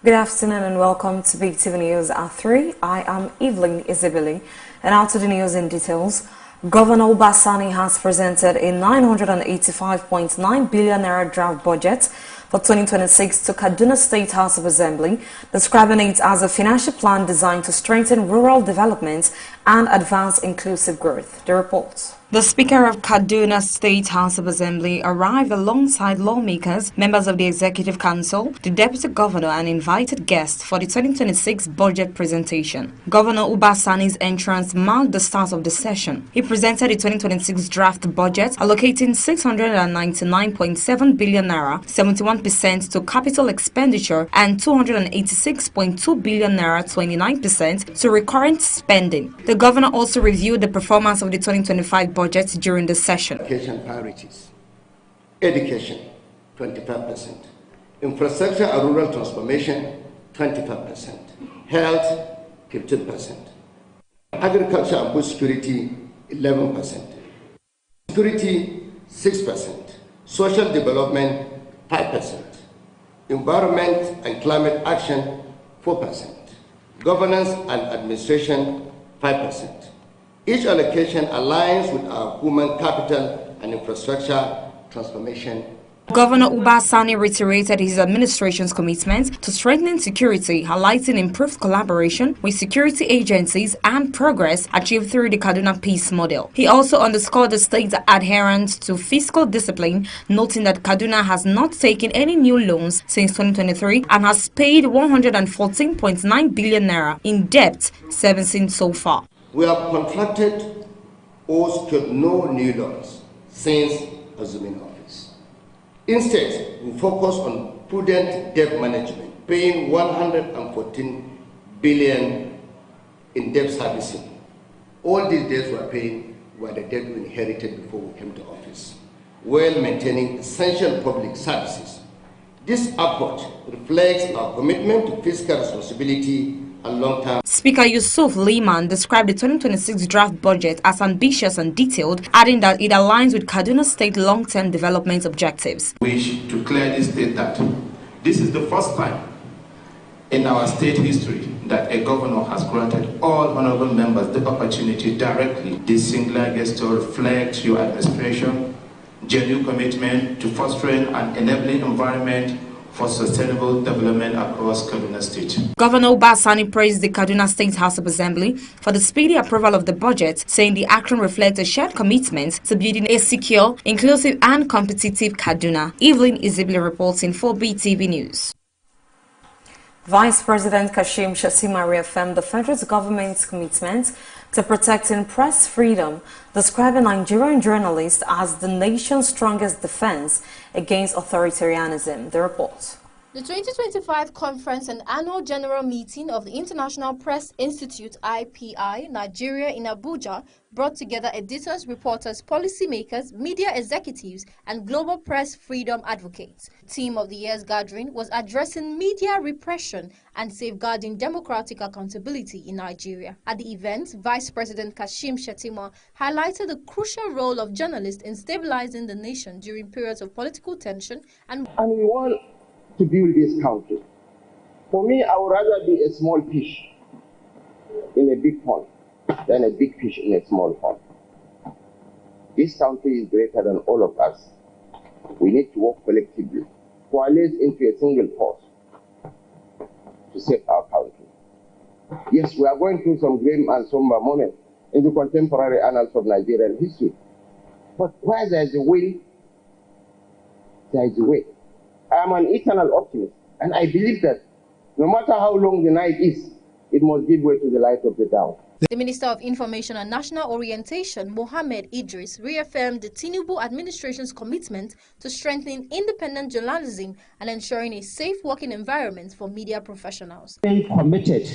Good afternoon and welcome to Beetv News at 3. I am Evelyn Isabili, and now to the news in details. Governor Obasani has presented a 985.9 billion naira draft budget for 2026 to Kaduna State House of Assembly, describing it as a financial plan designed to strengthen rural development and advance inclusive growth. The report. The Speaker of Kaduna State House of Assembly arrived alongside lawmakers, members of the Executive Council, the Deputy Governor and invited guests for the 2026 budget presentation. Governor Obasani's entrance marked the start of the session. He presented the 2026 draft budget, allocating 699.7 billion naira, 71% to capital expenditure and 286.2 billion naira, 29% to recurrent spending. The governor also reviewed the performance of the 2025 budget during the session. Education priorities. Education, 25%. Infrastructure and rural transformation, 25%. Health, 15%. Agriculture and food security, 11%. Security, 6%. Social development, 5%. Environment and climate action, 4%. Governance and administration, 5%. Each allocation aligns with our human capital and infrastructure transformation. Governor Obasani reiterated his administration's commitment to strengthening security, highlighting improved collaboration with security agencies and progress achieved through the Kaduna Peace Model. He also underscored the state's adherence to fiscal discipline, noting that Kaduna has not taken any new loans since 2023 and has paid 114.9 billion naira in debt servicing so far. We have contracted or secured no new loans since assuming office. Instead, we focus on prudent debt management, paying 114 billion in debt servicing. All these debts we are paying were the debt we inherited before we came to office, while maintaining essential public services. This approach reflects our commitment to fiscal responsibility and long-term. Speaker Yusuf Liman described the 2026 draft budget as ambitious and detailed, adding that it aligns with Kaduna State long-term development objectives. We wish to clearly state that this is the first time in our state history that a governor has granted all honorable members the opportunity directly. This singular gesture reflects your administration, genuine commitment to fostering an enabling environment for sustainable development across Kaduna State. Governor Obasani praised the Kaduna State House of Assembly for the speedy approval of the budget, saying the action reflects a shared commitment to building a secure, inclusive and competitive Kaduna. Evelyn Isibili reporting for Beetv News. Vice President Kashim Shettima reaffirmed the federal government's commitment to protecting press freedom, describing Nigerian journalists as the nation's strongest defense against authoritarianism. The report. The 2025 Conference and Annual General Meeting of the International Press Institute IPI Nigeria in Abuja brought together editors, reporters, policymakers, media executives, and global press freedom advocates. The theme of the year's gathering was addressing media repression and safeguarding democratic accountability in Nigeria. At the event, Vice President Kashim Shettima highlighted the crucial role of journalists in stabilizing the nation during periods of political tension and we want to build this country. For me, I would rather be a small fish in a big pond than a big fish in a small pond. This country is greater than all of us. We need to work collectively, coalesce into a single force to save our country. Yes, we are going through some grim and somber moments in the contemporary annals of Nigerian history. But where there is a will, there is a way. I am an eternal optimist, and I believe that no matter how long the night is, it must give way to the light of the dawn. The Minister of Information and National Orientation, Mohammed Idris, reaffirmed the Tinubu administration's commitment to strengthening independent journalism and ensuring a safe working environment for media professionals. Being committed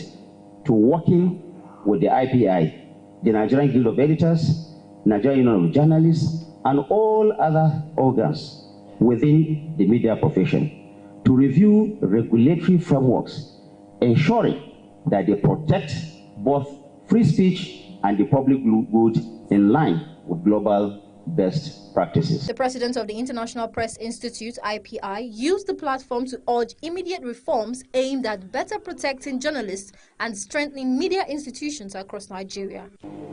to working with the IPI, the Nigerian Guild of Editors, Nigerian Union of Journalists, and all other organs within the media profession to review regulatory frameworks, ensuring that they protect both free speech and the public good in line with global best practices. The president of the International Press Institute, IPI, used the platform to urge immediate reforms aimed at better protecting journalists and strengthening media institutions across Nigeria.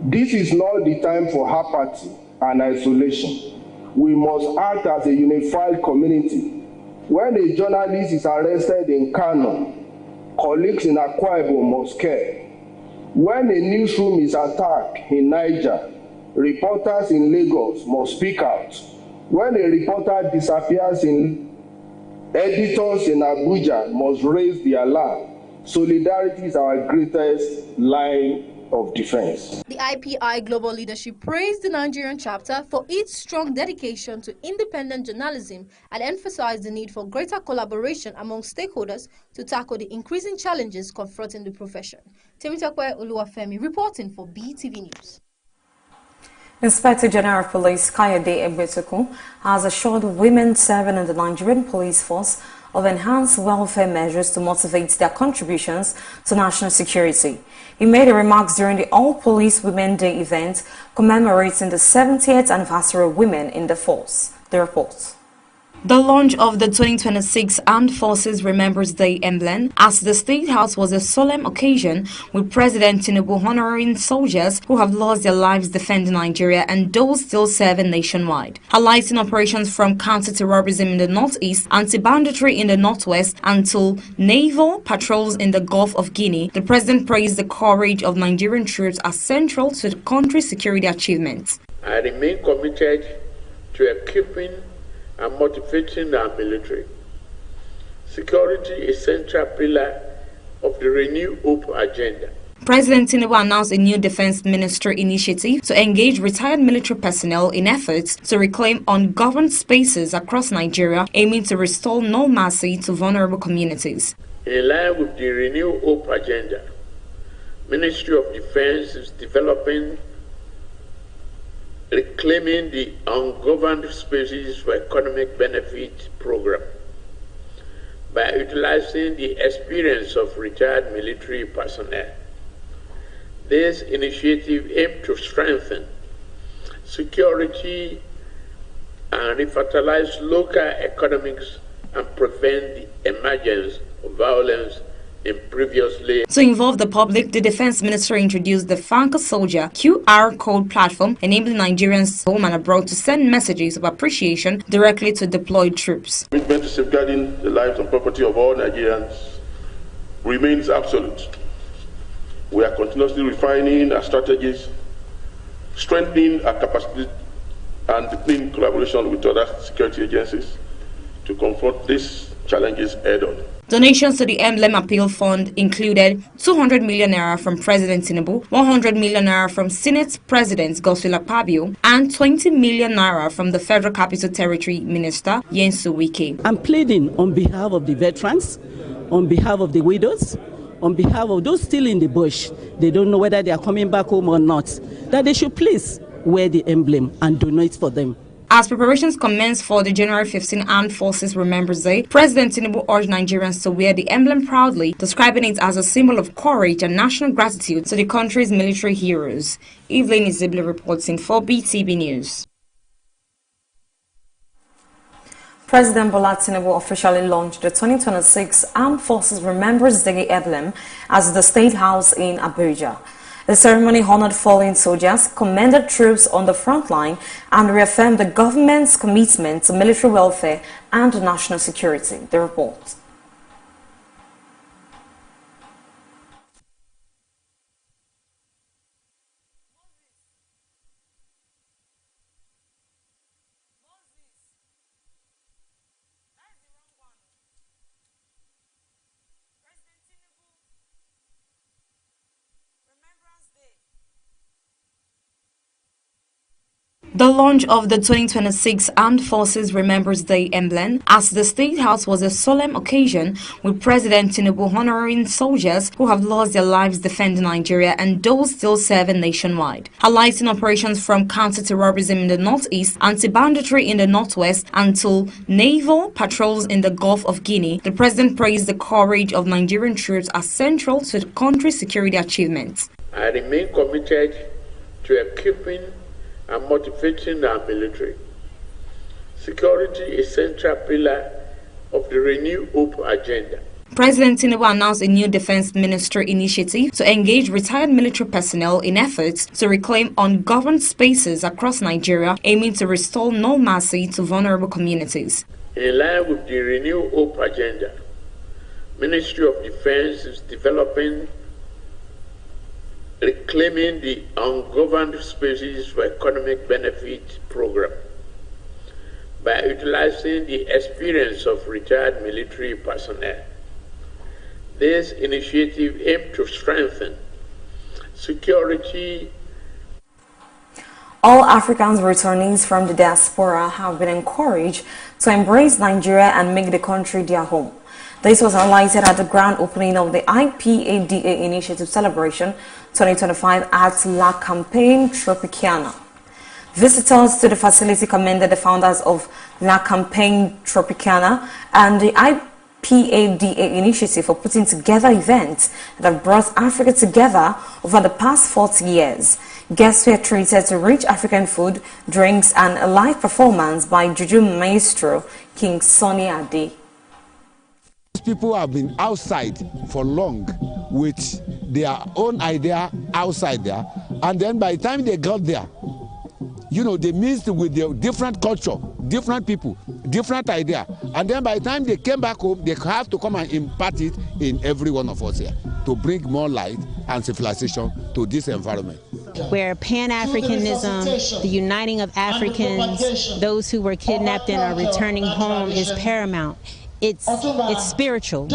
This is not the time for apathy and isolation. We must act as a unified community. When a journalist is arrested in Kano, colleagues in Akwa Ibom must care. When a newsroom is attacked in Niger, reporters in Lagos must speak out. When a reporter disappears editors in Abuja must raise the alarm. Solidarity is our greatest line of defense. The IPI Global Leadership praised the Nigerian chapter for its strong dedication to independent journalism and emphasized the need for greater collaboration among stakeholders to tackle the increasing challenges confronting the profession. Temitakwe Oluwafemi reporting for Beetv News. Inspector General of Police Kayode Egbetoku has assured women serving in the Nigerian police force of enhanced welfare measures to motivate their contributions to national security. He made the remarks during the All Police Women Day event commemorating the 70th anniversary of women in the force. The report. The launch of the 2026 Armed Forces Remembrance Day emblem at the State House was a solemn occasion, with President Tinubu honoring soldiers who have lost their lives defending Nigeria and those still serving nationwide. Highlighting operations from counter-terrorism in the northeast, anti-banditry in the northwest, until naval patrols in the Gulf of Guinea, the President praised the courage of Nigerian troops as central to the country's security achievements. I remain committed to equipping and motivating our military. Security is a central pillar of the Renew Hope agenda. President Tinubu announced a new Defense Ministry initiative to engage retired military personnel in efforts to reclaim ungoverned spaces across Nigeria, aiming to restore normalcy to vulnerable communities. In line with the Renew Hope agenda, Ministry of Defense is developing Reclaiming the Ungoverned Spaces for Economic Benefit program by utilizing the experience of retired military personnel. This initiative aims to strengthen security and revitalize local economics and prevent the emergence of violence in previously. To involve the public, the Defense Ministry introduced the Fanka Soldier QR code platform, enabling Nigerians home and abroad to send messages of appreciation directly to deployed troops. Commitment to safeguarding the lives and property of all Nigerians remains absolute. We are continuously refining our strategies, strengthening our capacity, and deepening collaboration with other security agencies to confront these challenges head-on. Donations to the Emblem Appeal Fund included 200 million naira from President Tinubu, 100 million naira from Senate President Godswill Akpabio, and 20 million naira from the Federal Capital Territory Minister Nyesom Wike. I'm pleading on behalf of the veterans, on behalf of the widows, on behalf of those still in the bush, they don't know whether they are coming back home or not, that they should please wear the emblem and donate for them. As preparations commence for the January 15 Armed Forces Remembrance Day, President Tinubu urged Nigerians to wear the emblem proudly, describing it as a symbol of courage and national gratitude to the country's military heroes. Evelyn Isibli reporting for Beetv News. President Bola Tinubu officially launched the 2026 Armed Forces Remembrance Day emblem at the State House in Abuja. The ceremony honored fallen soldiers, commended troops on the front line, and reaffirmed the government's commitment to military welfare and national security. The report. The launch of the 2026 Armed Forces Remembrance Day emblem at the State House was a solemn occasion, with President Tinubu honoring soldiers who have lost their lives defending Nigeria and those still serving nationwide. Highlighting operations from counter-terrorism in the northeast, anti-banditry in the northwest, until naval patrols in the Gulf of Guinea, the President praised the courage of Nigerian troops as central to the country's security achievements. I remain committed to equipping and motivating our military. Security is a central pillar of the Renew Hope agenda. President Tinubu announced a new defense ministry initiative to engage retired military personnel in efforts to reclaim ungoverned spaces across Nigeria, aiming to restore normalcy to vulnerable communities. In line with the Renew Hope agenda, Ministry of Defense is developing Reclaiming the Ungoverned Spaces for Economic Benefit program by utilizing the experience of retired military personnel. This initiative aims to strengthen security. All Africans returnees from the diaspora have been encouraged to embrace Nigeria and make the country their home. This was highlighted at the grand opening of the IPADA Initiative Celebration 2025 at La Campagne Tropicana. Visitors to the facility commended the founders of La Campagne Tropicana and the IPADA initiative for putting together events that have brought Africa together over the past 40 years. Guests were treated to rich African food, drinks, and a live performance by Juju Maestro King Sonny Ade. People have been outside for long with their own idea outside there, and then by the time they got there, you know, they mixed with their different culture, different people, different idea, and then by the time they came back home, they have to come and impart it in every one of us here to bring more light and civilization to this environment. Where Pan-Africanism, the uniting of Africans, those who were kidnapped and are returning home is paramount. It's spiritual,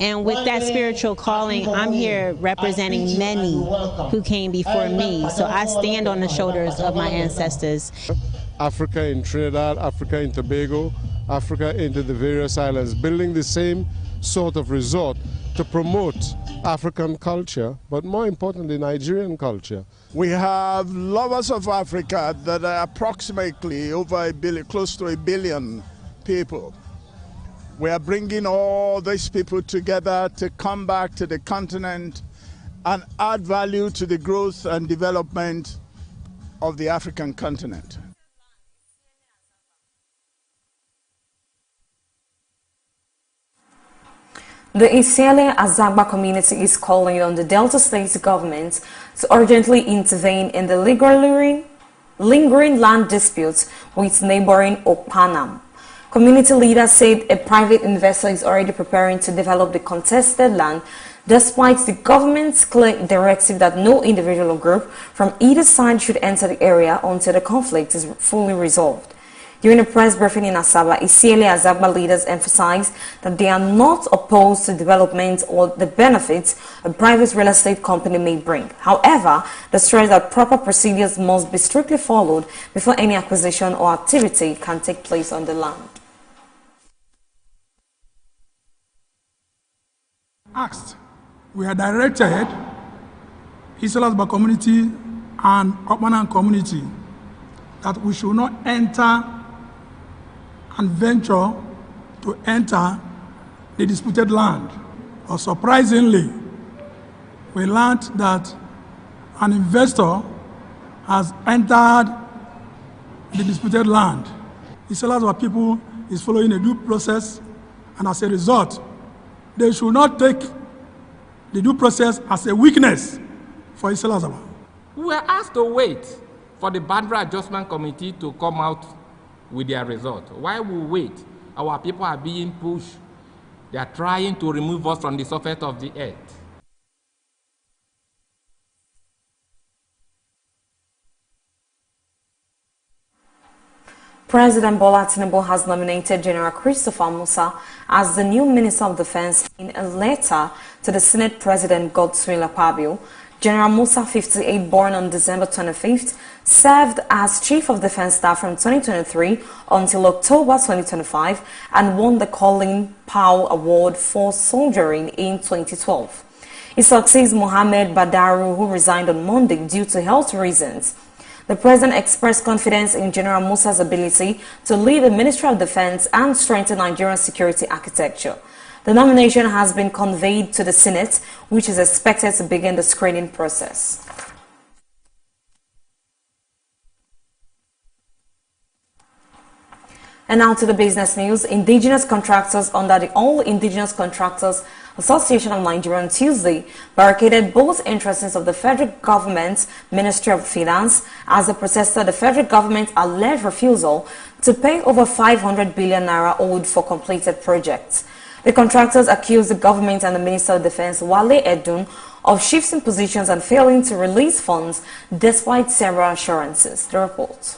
and with that spiritual calling, I'm here representing many who came before me, so I stand on the shoulders of my ancestors. Africa in Trinidad, Africa in Tobago, Africa into the various islands, building the same sort of resort to promote African culture, but more importantly, Nigerian culture. We have lovers of Africa that are approximately over a billion, close to 1 billion people. We are bringing all these people together to come back to the continent and add value to the growth and development of the African continent. The Isiele Azagba community is calling on the Delta State government to urgently intervene in the lingering land disputes with neighboring Opanam. Community leaders said a private investor is already preparing to develop the contested land, despite the government's clear directive that no individual or group from either side should enter the area until the conflict is fully resolved. During a press briefing in Asaba, Isiele Azagba leaders emphasized that they are not opposed to development or the benefits a private real estate company may bring. However, they stress that proper procedures must be strictly followed before any acquisition or activity can take place on the land. Asked, we are directed, Isiele Azagba community and Okpanan community, that we should not enter and venture to enter the disputed land. But surprisingly, we learned that an investor has entered the disputed land. Isiele Azagba people is following a due process, and as a result, they should not take the due process as a weakness for Isiele Azagba. We were asked to wait for the boundary adjustment committee to come out with their result. While we wait, our people are being pushed. They are trying to remove us from the surface of the earth. President Bola Tinubu has nominated General Christopher Musa as the new Minister of Defense in a letter to the Senate President Godswill Akpabio. General Musa, 58, born on December 25th, served as Chief of Defense Staff from 2023 until October 2025 and won the Colin Powell Award for Soldiering in 2012. He succeeds Mohammed Badaru, who resigned on Monday due to health reasons. The President expressed confidence in General Musa's ability to lead the Ministry of Defense and strengthen Nigeria's security architecture. The nomination has been conveyed to the Senate, which is expected to begin the screening process. And now to the business news. Indigenous contractors under the All Indigenous Contractors Association of Nigeria on Tuesday barricaded both entrances of the federal government's Ministry of Finance as they protested the federal government's alleged refusal to pay over 500 billion naira owed for completed projects. The contractors accused the government and the Minister of Defense, Wale Edun, of shifting positions and failing to release funds despite several assurances. The report.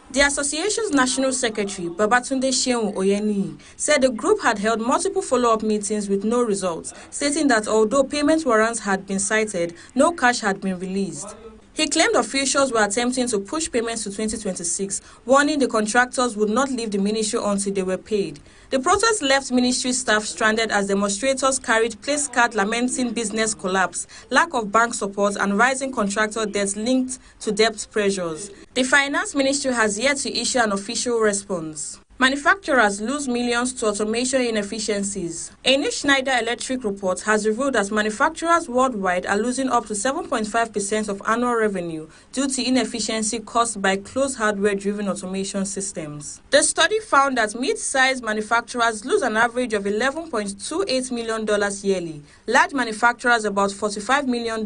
The association's national secretary, Babatunde Shehu Oyeniyi, said the group had held multiple follow-up meetings with no results, stating that although payment warrants had been cited, no cash had been released. He claimed officials were attempting to push payments to 2026, warning the contractors would not leave the ministry until they were paid. The protest left ministry staff stranded as demonstrators carried placards lamenting business collapse, lack of bank support, and rising contractor debts linked to debt pressures. The finance ministry has yet to issue an official response. Manufacturers lose millions to automation inefficiencies. A new Schneider Electric report has revealed that manufacturers worldwide are losing up to 7.5% of annual revenue due to inefficiency caused by closed hardware-driven automation systems. The study found that mid-sized manufacturers lose an average of $11.28 million yearly, large manufacturers about $45 million,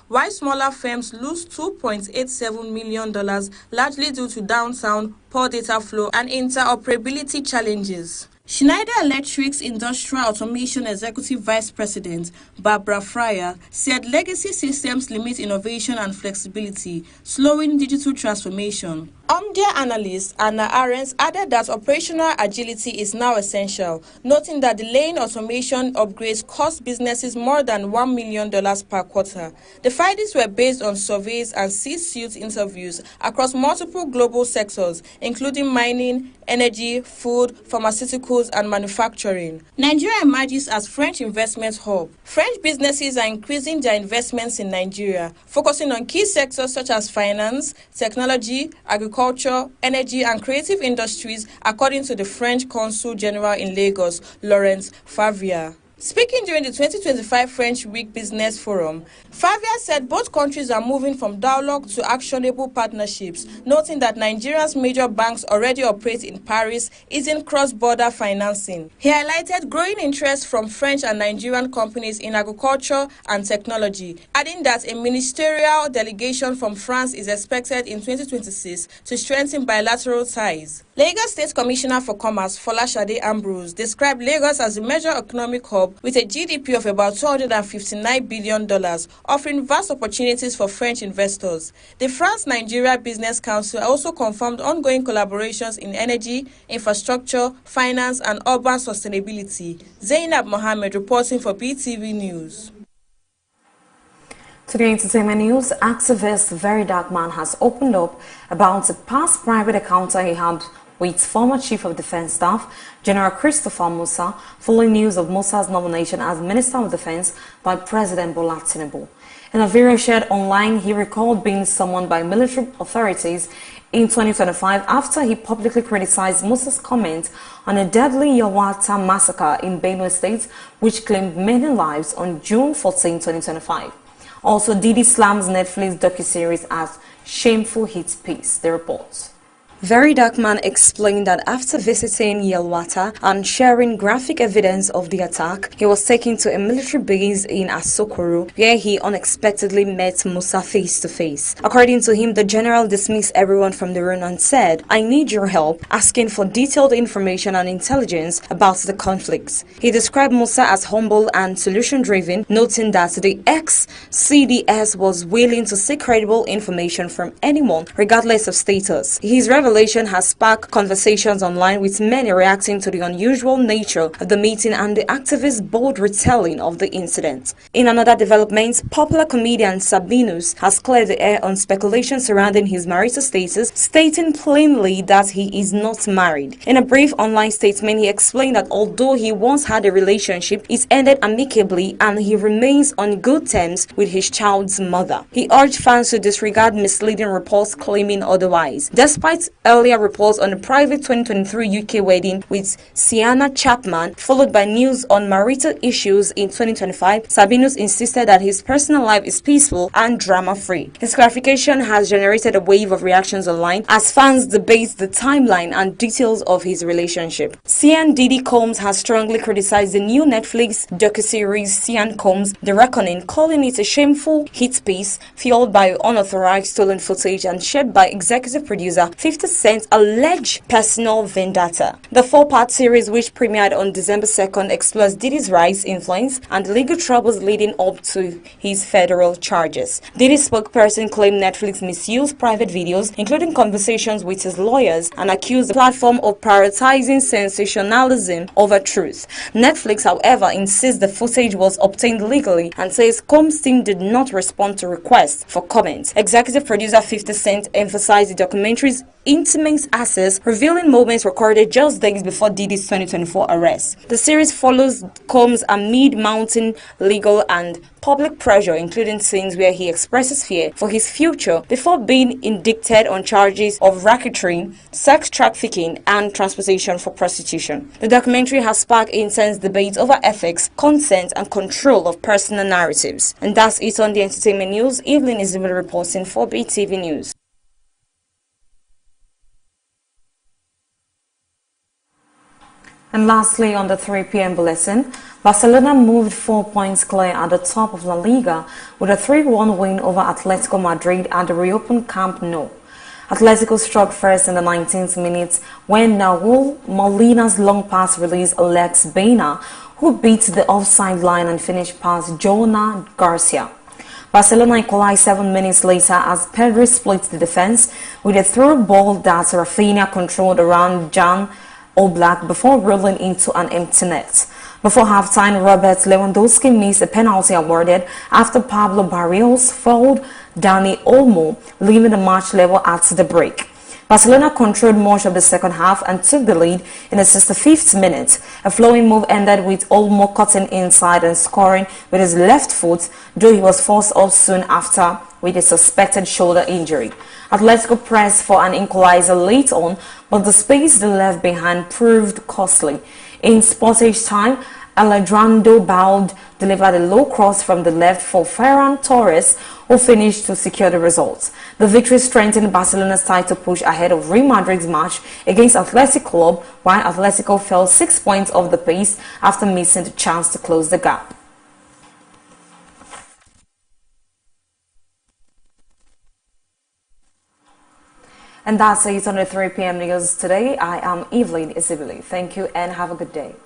while smaller firms lose $2.87 million, largely due to downtime, poor data flow, and interoperability challenges. Schneider Electric's Industrial Automation Executive Vice President, Barbara Fryer, said legacy systems limit innovation and flexibility, slowing digital transformation. Omdia analyst Anna Arens added that operational agility is now essential, noting that delaying automation upgrades cost businesses more than $1 million per quarter. The findings were based on surveys and C-suite interviews across multiple global sectors, including mining, energy, food, pharmaceuticals, and manufacturing. Nigeria emerges as French investment hub. French businesses are increasing their investments in Nigeria, focusing on key sectors such as finance, technology, agriculture, energy, and creative industries, according to the French Consul General in Lagos, Laurent Favia. Speaking during the 2025 French Week Business Forum, Favia said both countries are moving from dialogue to actionable partnerships, noting that Nigeria's major banks already operate in Paris, easing cross-border financing. He highlighted growing interest from French and Nigerian companies in agriculture and technology, adding that a ministerial delegation from France is expected in 2026 to strengthen bilateral ties. Lagos State Commissioner for Commerce, Folashade Ambrose, described Lagos as a major economic hub with a GDP of about $259 billion, offering vast opportunities for French investors. The France-Nigeria Business Council also confirmed ongoing collaborations in energy, infrastructure, finance, and urban sustainability. Zainab Mohammed reporting for Beetv News. To the entertainment news, activist Very Dark Man has opened up about a past private encounter he had with former Chief of Defense Staff, General Christopher Musa, following news of Musa's nomination as Minister of Defense by President Bola Tinubu. In a video shared online, he recalled being summoned by military authorities in 2025 after he publicly criticized Musa's comment on a deadly Yawata massacre in Benue State, which claimed many lives on June 14, 2025. Also, Didi slams Netflix docuseries as shameful hit piece, the report. Very Dark Man explained that after visiting Yelwata and sharing graphic evidence of the attack, he was taken to a military base in Asokoro, where he unexpectedly met Musa face to face. According to him, the general dismissed everyone from the room and said, "I need your help," asking for detailed information and intelligence about the conflicts. He described Musa as humble and solution-driven, noting that the ex-CDS was willing to seek credible information from anyone, regardless of status. His revelation has sparked conversations online, with many reacting to the unusual nature of the meeting and the activist's bold retelling of the incident. In another development, popular comedian Sabinus has cleared the air on speculation surrounding his marital status, stating plainly that he is not married. In a brief online statement, he explained that although he once had a relationship, it ended amicably and he remains on good terms with his child's mother. He urged fans to disregard misleading reports claiming otherwise. Despite earlier reports on a private 2023 UK wedding with Sienna Chapman, followed by news on marital issues in 2025, Sabinus insisted that his personal life is peaceful and drama-free. His clarification has generated a wave of reactions online as fans debate the timeline and details of his relationship. Sian Diddy Combs has strongly criticized the new Netflix docuseries Sian Combs: The Reckoning, calling it a shameful hit piece fueled by unauthorized stolen footage and shared by executive producer 50 Cent's alleged personal vendetta. The four-part series, which premiered on December 2nd, explores Diddy's rise, influence, and legal troubles leading up to his federal charges. Diddy's spokesperson claimed Netflix misused private videos, including conversations with his lawyers, and accused the platform of prioritizing sensationalism over truth. Netflix, however, insists the footage was obtained legally and says Combs' team did not respond to requests for comment. Executive producer 50 Cent emphasized the documentary's intimate access, revealing moments recorded just days before Diddy's 2024 arrest. The series follows Combs amid mounting legal and public pressure, including scenes where he expresses fear for his future before being indicted on charges of racketeering, sex trafficking, and transportation for prostitution. The documentary has sparked intense debate over ethics, consent, and control of personal narratives. And that's it on the entertainment news. Evelyn Isabel reporting for Beetv News. And lastly, on the 3 p.m. bulletin, Barcelona moved 4 points clear at the top of La Liga with a 3-1 win over Atletico Madrid at the reopened Camp Nou. Atletico struck first in the 19th minute when Raul Molina's long pass released Alex Baena, who beat the offside line and finished past Jonah Garcia. Barcelona equalized 7 minutes later as Pedri split the defense with a through ball that Rafinha controlled around Jan Oblak before rolling into an empty net. Before halftime, Robert Lewandowski missed a penalty awarded after Pablo Barrios fouled Dani Olmo, leaving the match level at the break. Barcelona controlled much of the second half and took the lead in the 65th minute. A flowing move ended with Olmo cutting inside and scoring with his left foot, though he was forced off soon after with a suspected shoulder injury. Atletico pressed for an equalizer late on, but the space they left behind proved costly. In sportage time, Alejandro Balde delivered a low cross from the left for Ferran Torres, who finished to secure the results. The victory strengthened Barcelona's title push ahead of Real Madrid's match against Athletic Club, while Atletico fell 6 points off the pace after missing the chance to close the gap. And that's it on the 3 p.m. news today. I am Evelyn Isibili. Thank you and have a good day.